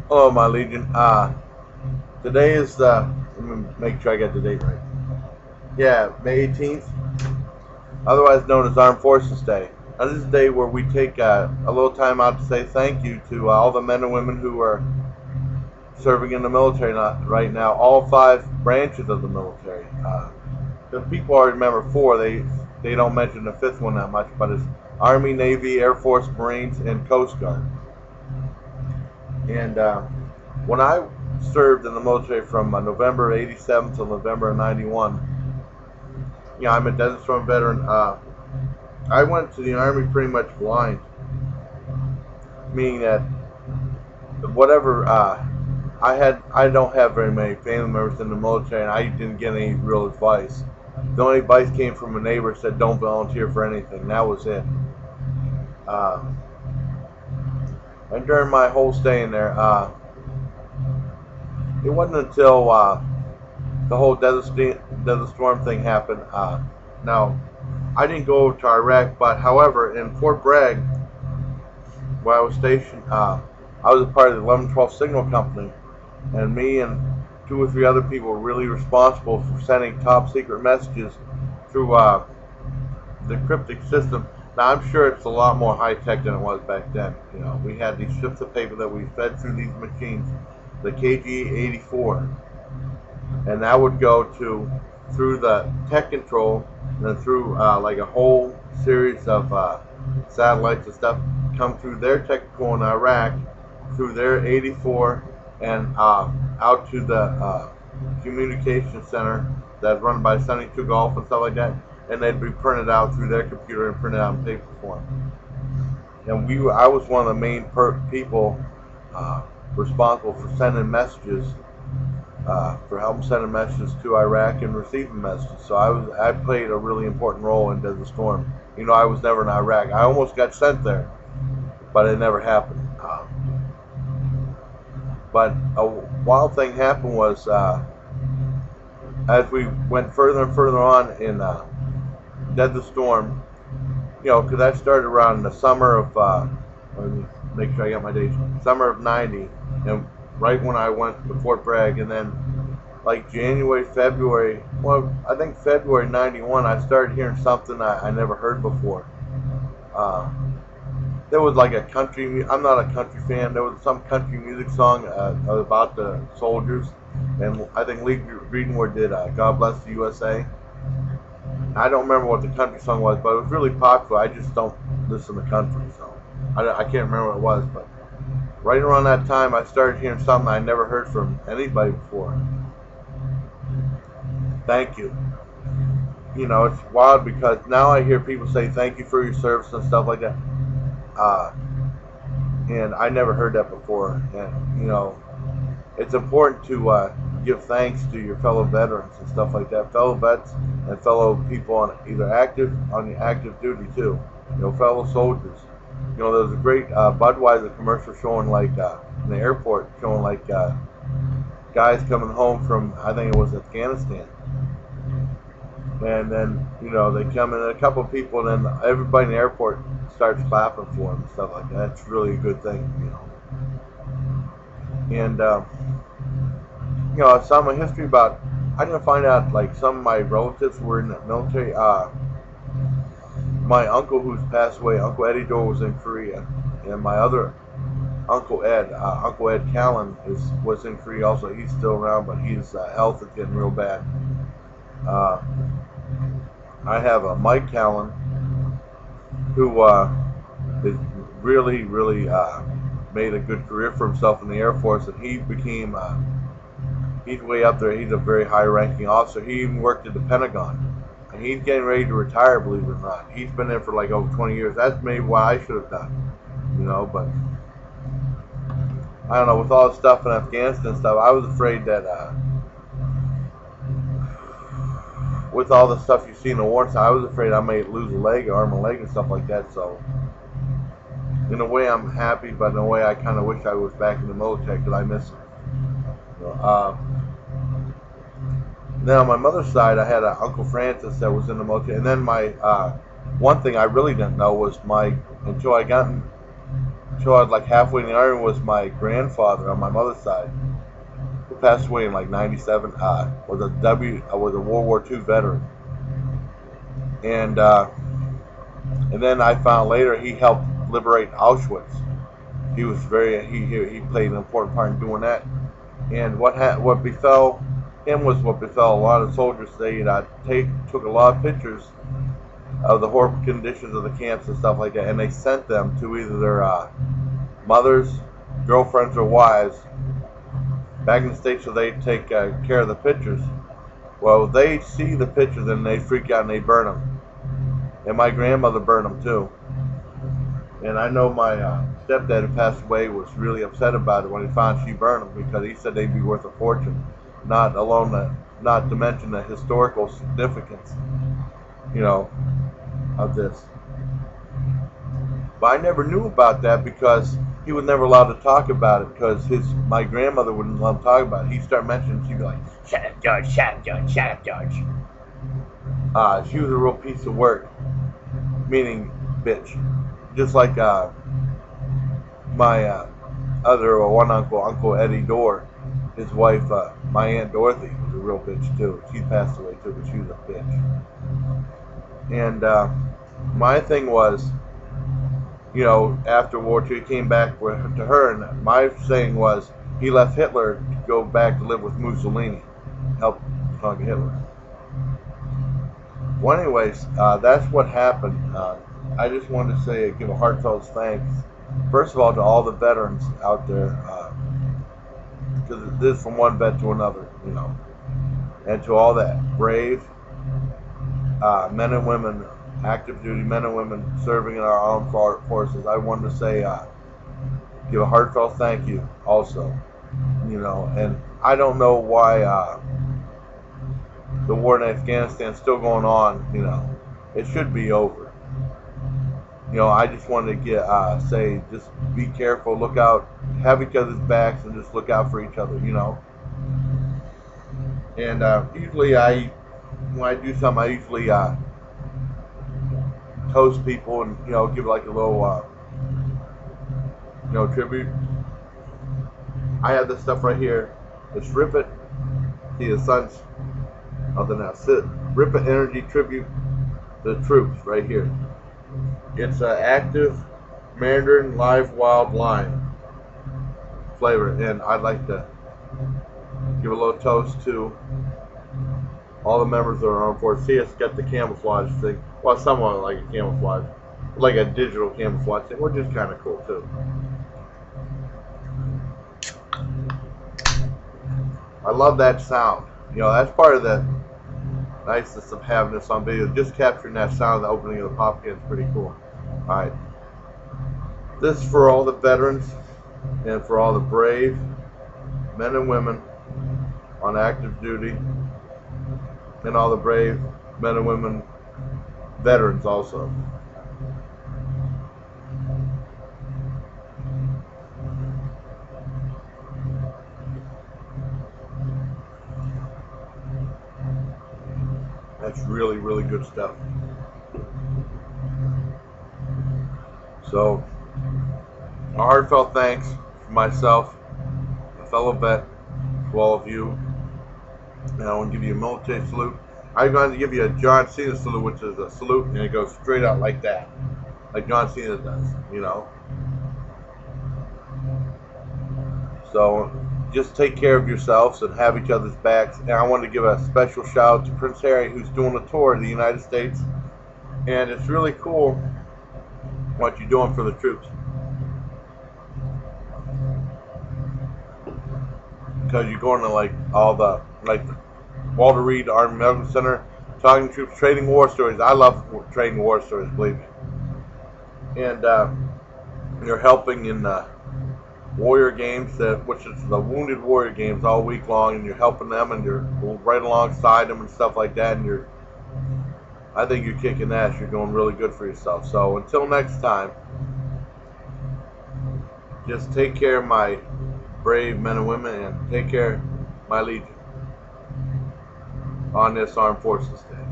Hello, my legion. Today is let me make sure I get the date right. Yeah, May 18th, otherwise known as Armed Forces Day. Now, this is a day where we take a little time out to say thank you to all the men and women who are serving in the military right now, all five branches of the military. The people already remember four. They don't mention the fifth one that much, but it's Army, Navy, Air Force, Marines, and Coast Guard. And when I served in the military from November of '87 till November of '91, I'm a Desert Storm veteran. I went to the Army pretty much blind, meaning that whatever I don't have very many family members in the military, and I didn't get any real advice. The only advice came from a neighbor who said, "Don't volunteer for anything." That was it. Uh, and during my whole stay in there, it wasn't until the whole Desert Storm thing happened. Now, I didn't go to Iraq, but however, in Fort Bragg, where I was stationed, I was a part of the 1112 Signal Company, and me and two or three other people were really responsible for sending top secret messages through the cryptic system. Now, I'm sure it's a lot more high tech than it was back then. We had these strips of paper that we fed through these machines, the KG-84, and that would go through the tech control, and then through like a whole series of satellites and stuff, come through their tech control in Iraq, through their 84, and out to the communication center that's run by 72 Golf and stuff like that, and they'd be printed out through their computer and printed out in paper form. And I was one of the main people responsible for sending messages, for helping sending messages to Iraq and receiving messages. So I played a really important role in Desert Storm. I was never in Iraq. I almost got sent there, but it never happened. But a wild thing happened was as we went further and further on in Desert Storm, because I started around the summer of, let me make sure I got my dates, summer of '90, and right when I went to Fort Bragg, and then like January, February, well, I think February '91, I started hearing something I never heard before. There was like a country, I'm not a country fan, there was some country music song about the soldiers, and I think Lee Greenwood did God Bless the USA. I don't remember what the country song was, but it was really popular. I just don't listen to country, so I can't remember what it was. But right around that time, I started hearing something I never heard from anybody before. Thank you. It's wild because now I hear people say thank you for your service and stuff like that. And I never heard that before. And, it's important to give thanks to your fellow veterans and stuff like that, fellow vets and fellow people on either on the active duty too, fellow soldiers. There was a great Budweiser commercial showing like in the airport, showing like guys coming home from, I think it was Afghanistan, and then they come in, a couple of people, and then everybody in the airport starts clapping for them and stuff like that. It's really a good thing. And some of history about, I didn't find out like some of my relatives were in the military. My uncle who's passed away, Uncle Eddie Dore, was in Korea, and my other Uncle Ed Callan, was in Korea also. He's still around, but his health is getting real bad. I have a Mike Callan who is really, really made a good career for himself in the Air Force, and he became he's way up there. He's a very high-ranking officer. He even worked at the Pentagon, and he's getting ready to retire, believe it or not. He's been there for like over 20 years. That's maybe what I should have done, but I don't know. With all the stuff in Afghanistan and stuff, I was afraid that with all the stuff you see in the war, I was afraid I may lose a leg, arm and leg, and stuff like that. So in a way, I'm happy, but in a way, I kind of wish I was back in the military because I miss it. Now, on my mother's side, I had an Uncle Francis that was in the military, and then my one thing I really didn't know was until I got So I was like halfway in the army was my grandfather on my mother's side, who passed away in like '97. Was a World War II veteran, and and then I found later he helped liberate Auschwitz. He played an important part in doing that. And what befell him was what befell a lot of soldiers. They took a lot of pictures of the horrible conditions of the camps and stuff like that, and they sent them to either their mothers, girlfriends, or wives back in the States so they take care of the pictures. Well, they see the pictures and they freak out and they burn them. And my grandmother burned them too. And I know my stepdad who passed away was really upset about it when he found she burned them, because he said they'd be worth a fortune. Not to mention the historical significance, you know, of this. But I never knew about that because he was never allowed to talk about it, because my grandmother wouldn't let him talk about it. He'd start mentioning, she'd be like, "Shut up, George, shut up, George, shut up, George." She was a real piece of work, meaning bitch. Just like my other one uncle, Uncle Eddie Dorr, his wife, my Aunt Dorothy, was a real bitch too. She passed away too, but she was a bitch. And my thing was, after War II, he came back to her, and my saying was, he left Hitler to go back to live with Mussolini, help conquer Hitler. Well, anyways, that's what happened. I just wanted to give a heartfelt thanks, first of all, to all the veterans out there, because this is from one vet to another, and to all that brave men and women, active duty men and women serving in our armed forces. I wanted to say, give a heartfelt thank you also, and I don't know why the war in Afghanistan is still going on. It should be over. I just wanted to say, just be careful, look out, have each other's backs, and just look out for each other, And usually when I do something, I usually toast people and, give like a little, tribute. I have this stuff right here. It's Rip It. See the sun's other than that. Rip It Energy Tribute to the troops right here. It's an active Mandarin live wild lime flavor, and I'd like to give a little toast to all the members of our armed forces. See, it's got the camouflage thing. Well, somewhat like a camouflage, like a digital camouflage thing, which is kind of cool too. I love that sound. That's part of the niceness of having this on video. Just capturing that sound of the opening of the pop can is pretty cool. Alright. This is for all the veterans and for all the brave men and women on active duty, and all the brave men and women veterans also. That's really, really good stuff. So, a heartfelt thanks for myself, a fellow vet, to all of you. And I want to give you a military salute. I'm going to give you a John Cena salute, which is a salute, and it goes straight out like that, like John Cena does, So, just take care of yourselves and have each other's backs. And I want to give a special shout out to Prince Harry, who's doing a tour of the United States. And it's really cool what you're doing for the troops, because you're going to all the Walter Reed Army Medical Center, talking to troops, trading war stories. I love trading war stories, believe me. And you're helping in warrior games, which is the Wounded Warrior games, all week long, and you're helping them, and you're right alongside them and stuff like that. And I think you're kicking ass. You're doing really good for yourself. So until next time, just take care of my brave men and women, and take care of my legion on this Armed Forces Day.